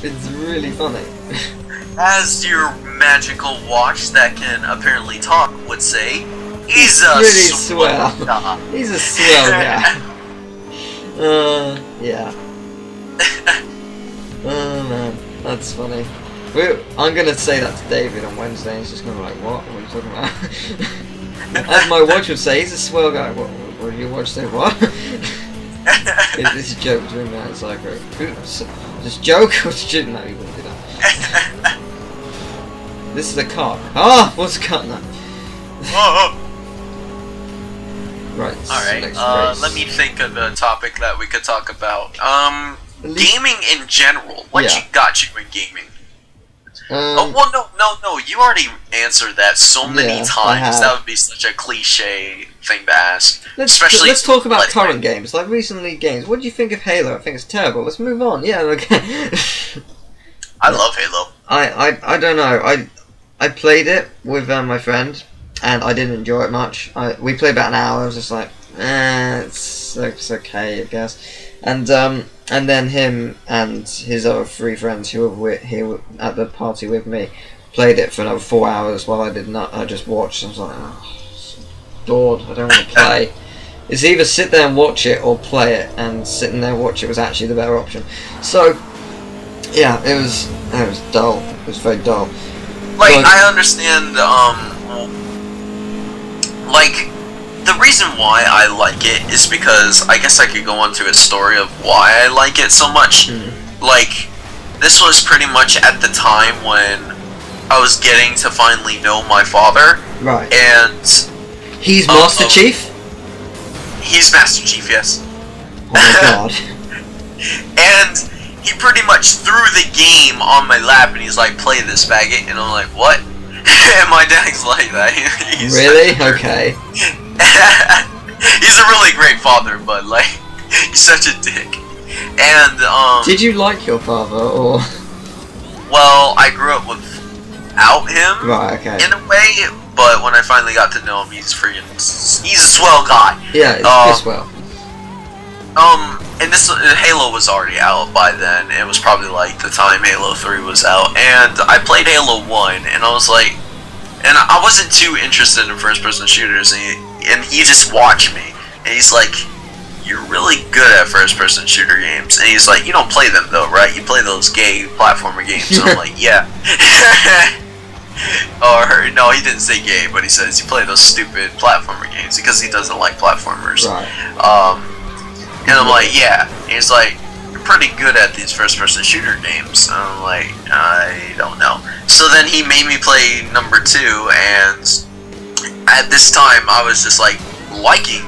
It's really funny. As your magical watch that can apparently talk would say, he's a really swell swell. He's a swell guy. Yeah. Oh man, that's funny. I'm gonna say that to David on Wednesday, and he's just gonna be like, what are you talking about? As my watch would say, he's a swell guy. What did your watch say, what? This is a joke between me and Psycho. Is this a joke? No, you wouldn't do that. This is a car. Ah, what's a car now? Right. Alright, let me think of a topic that we could talk about. Gaming in general. What got you in gaming? Oh, well, no, you already answered that so many times. That would be such a cliche thing to ask. Let's talk about current games, like recently games. What do you think of Halo? I think it's terrible. Let's move on. Yeah, okay. I love Halo. I don't know. I played it with my friend, and I didn't enjoy it much. We played about an hour. I was just like, it's okay, I guess. And then him and his other 3 friends who were here at the party with me played it for another 4 hours while I did not. I just watched. I was like, oh, bored. I don't want to play. It's either sit there and watch it or play it, and sitting there and watch it was actually the better option. So yeah, it was dull. It was very dull. Like, I understand. Like, the reason why I like it is because I guess I could go into a story of why I like it so much. Like, this was pretty much at the time when I was getting to finally know my father. Right. And he's Master Chief? He's Master Chief, yes. Oh my god. And he pretty much threw the game on my lap and he's like, play this, faggot. And I'm like, what? And my dad's like that. He's really? Okay. He's a really great father, but like, he's such a dick. And did you like your father, or? Well, I grew up without him. Right. Okay. In a way, but when I finally got to know him, he's a swell guy. Yeah, it's swell. And this Halo was already out by then. It was probably like the time Halo 3 was out, and I played Halo 1, and I was like, and I wasn't too interested in first-person shooters, and he just watched me, and he's like, you're really good at first-person shooter games, and he's like, you don't play them though, right? You play those gay platformer games. And I'm like, yeah. Or no, he didn't say gay, but he says you play those stupid platformer games because he doesn't like platformers. Right. And I'm like, yeah. And he's like, you're pretty good at these first-person shooter games. And I'm like, I don't know. So then he made me play number 2, and at this time I was just like liking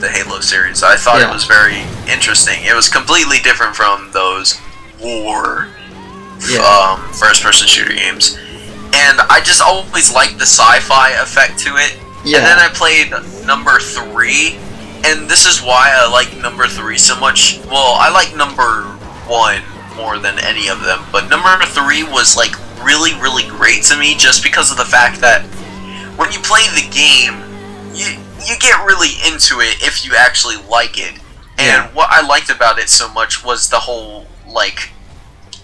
the Halo series. I thought it was very interesting. It was completely different from those war first-person shooter games. And I just always liked the sci-fi effect to it. Yeah. And then I played number 3. And this is why I like number 3 so much. Well, I like number 1 more than any of them, but number 3 was like really, really great to me just because of the fact that when you play the game, you get really into it if you actually like it. And what I liked about it so much was the whole, like,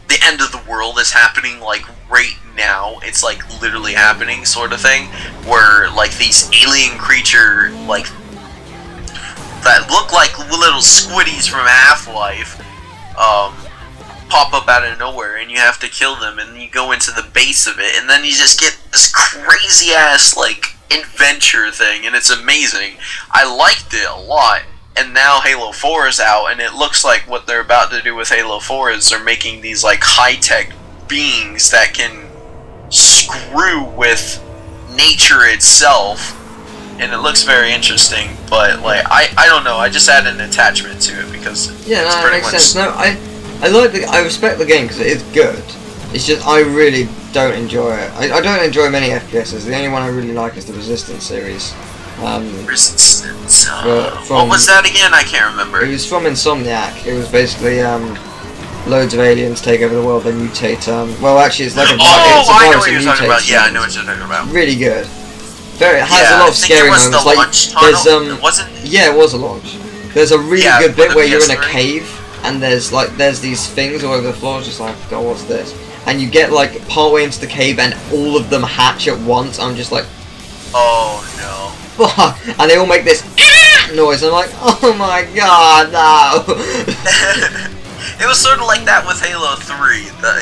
the end of the world is happening, like, right now. It's, like, literally happening sort of thing, where, like, these alien creature, like, that look like little squiddies from Half-Life pop up out of nowhere, and you have to kill them, and you go into the base of it, and then you just get this crazy ass like adventure thing, and it's amazing. I liked it a lot, and now Halo 4 is out, and it looks like what they're about to do with Halo 4 is they're making these like high-tech beings that can screw with nature itself. And it looks very interesting, but like I don't know. I just add an attachment to it because it's pretty makes much sense. No, I respect the game because it is good. It's just I really don't enjoy it. I don't enjoy many FPSs. The only one I really like is the Resistance series. Resistance. What was that again? I can't remember. It was from Insomniac. It was basically loads of aliens take over the world. They mutate. Well, actually, it's like a. I know what you're talking about. Yeah, I know what you're talking about. Really good. It has a lot of scary moments. Like there's it wasn't. Yeah, it was a launch. There's a really good bit where you're in a cave and there's these things all over the floor. It's just like, God, what's this? And you get like partway into the cave, and all of them hatch at once. I'm just like, oh no! fuck! And they all make this noise. I'm like, oh my God, no! It was sort of like that with Halo 3.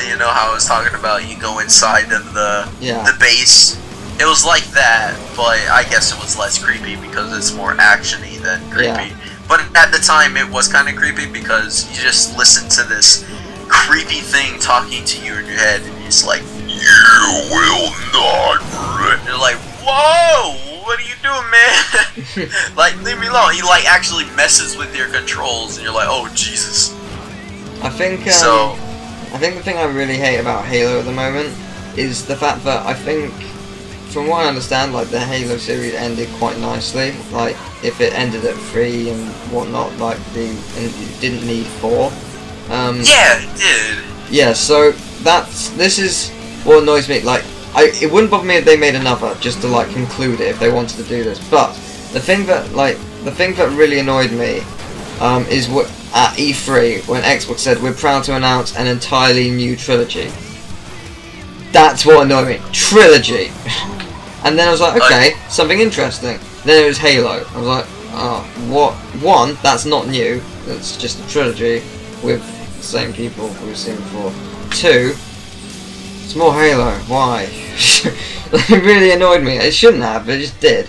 You know how I was talking about you go inside of the base. It was like that, but I guess it was less creepy because it's more actiony than creepy. Yeah. But at the time, it was kind of creepy because you just listen to this creepy thing talking to you in your head, and you're just like, "You will not." And you're like, "Whoa, what are you doing, man?" Like, leave me alone. He like actually messes with your controls, and you're like, "Oh Jesus." I think the thing I really hate about Halo at the moment is the fact that I think, from what I understand, like the Halo series ended quite nicely. Like if it ended at 3 and whatnot, like it didn't need 4. Yeah, it did. Yeah, so this is what annoys me. Like it wouldn't bother me if they made another just to like conclude it if they wanted to do this. But the thing that really annoyed me is what. At E3, when Xbox said, we're proud to announce an entirely new trilogy. That's what annoyed me. Trilogy! And then I was like, okay, something interesting. Then it was Halo. I was like, oh, what? 1, that's not new. It's just a trilogy with the same people we've seen before. 2, it's more Halo. Why? It really annoyed me. It shouldn't have, but it just did.